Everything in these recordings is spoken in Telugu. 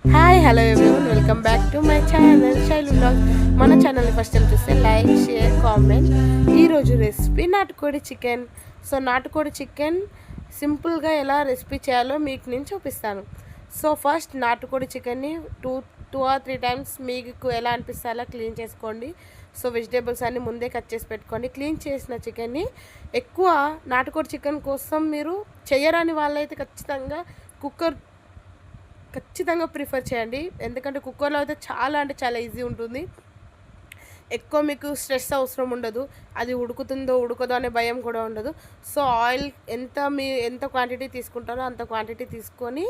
Hi hello everyone, welcome back to my channel Shailu blog. మన ఛానల్ని ఫస్ట్ టైం చూస్తే లైక్, షేర్, కామెంట్. ఈరోజు రెసిపీ నాటుకోడి చికెన్. సో నాటుకోడి చికెన్ సింపుల్గా ఎలా రెసిపీ చేయాలో మీకు నేను చూపిస్తాను. సో ఫస్ట్ నాటుకోడి చికెన్ని టూ ఆర్ త్రీ టైమ్స్ మీకు ఎలా అనిపిస్తే అలా క్లీన్ చేసుకోండి. సో వెజిటేబుల్స్ అన్నీ ముందే కట్ చేసి పెట్టుకోండి. క్లీన్ చేసిన చికెన్ని ఎక్కువ నాటుకోడి చికెన్ కోసం మీరు చేయరాని వాళ్ళైతే ఖచ్చితంగా ప్రిఫర్ చేయండి. ఎందుకంటే కుక్కర్లో అయితే చాలా ఈజీ ఉంటుంది. ఎక్కువ మీకు స్ట్రెస్ అవసరం ఉండదు. అది ఉడుకుతుందో ఉడకదో అనే భయం కూడా ఉండదు. సో ఆయిల్ ఎంత క్వాంటిటీ తీసుకుంటారో అంత క్వాంటిటీ తీసుకొని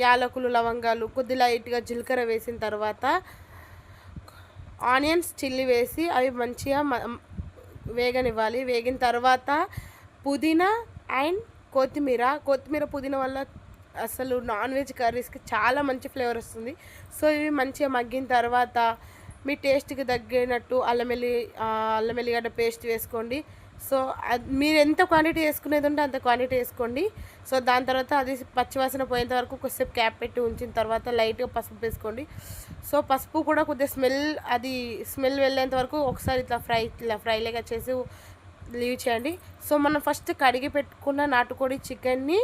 యాలకులు, లవంగాలు, కొద్ది లైట్గా జీలకర్ర వేసిన తర్వాత ఆనియన్స్, చిల్లీ వేసి అవి మంచిగా వేగనివ్వాలి. వేగిన తర్వాత పుదీనా అండ్ కొత్తిమీర పుదీనా వల్ల అసలు నాన్ వెజ్ కర్రీస్కి చాలా మంచి ఫ్లేవర్ వస్తుంది. సో ఇవి మంచిగా మగ్గిన తర్వాత మీ టేస్ట్కి తగ్గినట్టు అల్లం వెల్లిగడ్డ పేస్ట్ వేసుకోండి. సో మీరు ఎంత క్వాంటిటీ వేసుకునేది ఉంటే అంత క్వాంటిటీ వేసుకోండి. సో దాని తర్వాత అది పచ్చివాసన పోయేంత వరకు కొద్దిసేపు క్యాప్ పెట్టి ఉంచిన తర్వాత లైట్గా పసుపు వేసుకోండి. సో పసుపు కూడా కొద్దిగా స్మెల్ వెళ్ళేంత వరకు ఒకసారి ఇట్లా ఫ్రైలాగా చేసి లీవ్ చేయండి. సో మనం ఫస్ట్ కడిగి పెట్టుకున్న నాటుకోడి చికెన్ని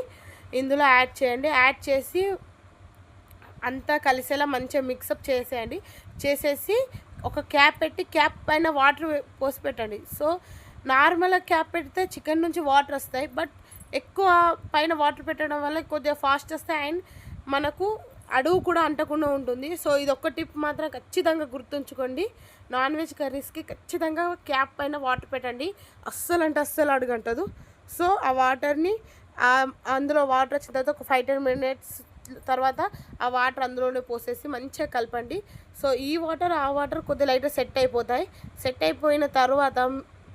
ఇందులో యాడ్ చేయండి. యాడ్ చేసి అంతా కలిసేలా మంచిగా మిక్సప్ చేసేసి ఒక క్యాప్ పెట్టి క్యాప్ పైన వాటర్ పోసి పెట్టండి. సో నార్మల్గా క్యాప్ పెడితే చికెన్ నుంచి వాటర్ వస్తాయి, బట్ ఎక్కువ పైన వాటర్ పెట్టడం వల్ల కొద్దిగా ఫాస్ట్ వస్తాయి అండ్ మనకు అడుగు కూడా అంటకుండా ఉంటుంది. సో ఇది ఒక్క టిప్ మాత్రం ఖచ్చితంగా గుర్తుంచుకోండి. నాన్ వెజ్ కర్రీస్కి ఖచ్చితంగా క్యాప్ పైన వాటర్ పెట్టండి. అస్సలు అడుగంటదు. సో ఆ వాటర్ని అందులో వాటర్ వచ్చిన తర్వాత ఒక 5-10 మినిట్స్ తర్వాత ఆ వాటర్ అందులోనే పోసేసి మంచిగా కలపండి. సో ఈ వాటర్ ఆ వాటర్ కొద్దిగా లైట్గా సెట్ అయిపోతాయి. సెట్ అయిపోయిన తర్వాత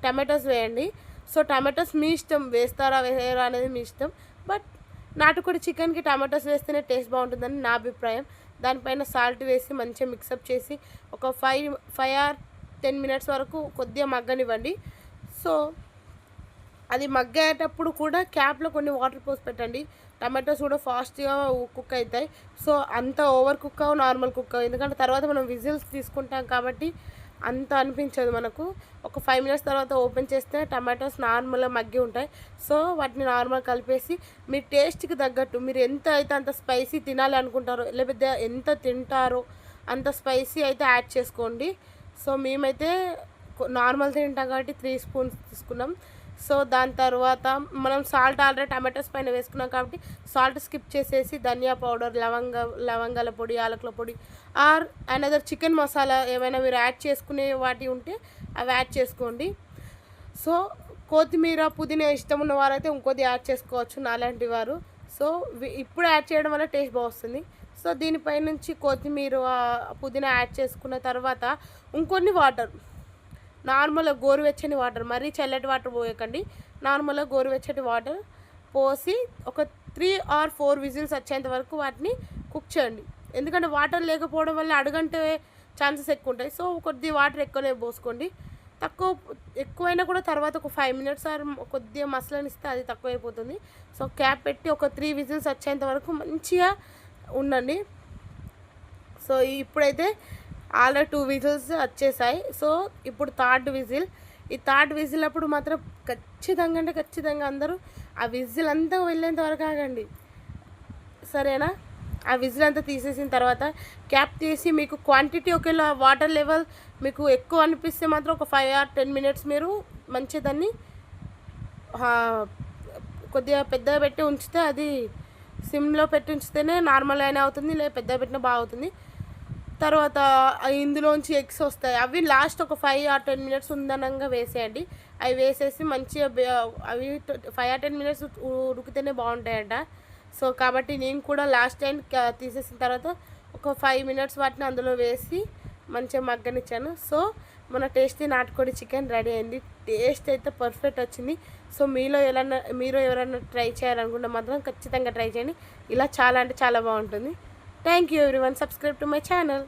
టమాటోస్ వేయండి. సో టమాటోస్ మీ ఇష్టం, వేస్తారా వేయరా అనేది మీ ఇష్టం. బట్ నాటుకోడి చికెన్కి టమాటోస్ వేస్తేనే టేస్ట్ బాగుంటుందని నా అభిప్రాయం. దానిపైన సాల్ట్ వేసి మంచిగా మిక్సప్ చేసి ఒక 5 ఆర్ 10 మినిట్స్ వరకు కొద్దిగా మగ్గనివ్వండి. సో అది మగ్గేటప్పుడు కూడా క్యాప్లో కొన్ని వాటర్ పోసి పెట్టండి. టమాటోస్ కూడా ఫాస్ట్గా కుక్ అవుతాయి. సో అంత ఓవర్ కుక్ నార్మల్ కుక్ ఎందుకంటే తర్వాత మనం విజిల్స్ తీసుకుంటాం కాబట్టి అంత అనిపించదు మనకు. ఒక 5 మినిట్స్ తర్వాత ఓపెన్ చేస్తే టమాటోస్ నార్మల్గా మగ్గి ఉంటాయి. సో వాటిని నార్మల్ కలిపేసి మీ టేస్ట్కి తగ్గట్టు మీరు ఎంత అయితే అంత స్పైసీ తినాలి అనుకుంటారో, లేకపోతే ఎంత తింటారో అంత స్పైసీ అయితే యాడ్ చేసుకోండి. సో మేమైతే నార్మల్ తింటాం కాబట్టి 3 స్పూన్స్ తీసుకున్నాం. సో దాని తర్వాత మనం సాల్ట్ ఆల్రెడీ టమాటోస్ పైన వేసుకున్నాం కాబట్టి సాల్ట్ స్కిప్ చేసేసి ధనియా పౌడర్, లవంగాల పొడి, యాలకుల పొడి ఆర్ అనదర్ చికెన్ మసాలా ఏమైనా మీరు యాడ్ చేసుకునే వాటి ఉంటే అవి యాడ్ చేసుకోండి. సో కొత్తిమీర, పుదీనా ఇష్టం ఉన్న వారైతే ఇంకొద్ది యాడ్ చేసుకోవచ్చు నాలాంటి వారు. సో ఇప్పుడు యాడ్ చేయడం వల్ల టేస్ట్ బాగుంటుంది. సో దీనిపై నుంచి కొత్తిమీర, పుదీనా యాడ్ చేసుకున్న తర్వాత ఇంకొన్ని వాటర్, నార్మల్గా గోరువెచ్చని వాటర్, మరీ చల్లటి వాటర్ పోయకండి. నార్మల్గా గోరువెచ్చటి వాటర్ పోసి ఒక 3 ఆర్ 4 విజిల్స్ వచ్చేంత వరకు వాటిని కుక్ చేయండి. ఎందుకంటే వాటర్ లేకపోవడం వల్ల అడుగంటే ఛాన్సెస్ ఎక్కువ ఉంటాయి. సో కొద్ది వాటర్ ఎక్కువనే పోసుకోండి. ఎక్కువైనా కూడా తర్వాత ఒక 5 మినిట్స్ ఆర్ కొద్దిగా మసలనిస్తే అది తక్కువైపోతుంది. సో క్యాప్ పెట్టి ఒక 3 విజిల్స్ వచ్చేంత వరకు మంచిగా ఉండండి. సో ఇప్పుడైతే ఆల్రెడీ 2 విజిల్స్ వచ్చేసాయి. సో ఇప్పుడు థర్డ్ విజిల్ అప్పుడు మాత్రం ఖచ్చితంగా అందరూ ఆ విజిల్ అంతా వెళ్ళేంత వరకు ఆగండి, సరేనా? ఆ విజిల్ అంతా తీసేసిన తర్వాత క్యాప్ తీసి మీకు క్వాంటిటీ ఒకవేళ వాటర్ లెవెల్ మీకు ఎక్కువ అనిపిస్తే మాత్రం ఒక 5 ఆర్ 10 మినిట్స్ మీరు మంచిగా దాన్ని కొద్దిగా పెద్దగా పెట్టి ఉంచితే, అది సిమ్లో పెట్టి ఉంచితేనే నార్మల్ అయినా అవుతుంది, లేదా పెద్దగా పెట్టినా బాగా అవుతుంది. తర్వాత ఇందులోంచి ఎగ్స్ వస్తాయి. అవి లాస్ట్ ఒక 5 ఆర్ 10 మినిట్స్ ఉందనంగా వేసేయండి. అవి వేసేసి మంచిగా అవి 5 ఆర్ 10 మినిట్స్ ఉడికితేనే బాగుంటాయంట. సో కాబట్టి నేను కూడా లాస్ట్ టైం తీసేసిన తర్వాత ఒక 5 మినిట్స్ వాటిని అందులో వేసి మంచిగా మగ్గనిచ్చాను. సో మన టేస్టీ నాటుకోడి చికెన్ రెడీ అయింది. టేస్ట్ అయితే పర్ఫెక్ట్ వచ్చింది. సో మీరు ఎవరైనా ట్రై చేయాలనుకుంటే మాత్రం ఖచ్చితంగా ట్రై చేయండి. ఇలా చాలా బాగుంటుంది. Thank you everyone. Subscribe to my channel.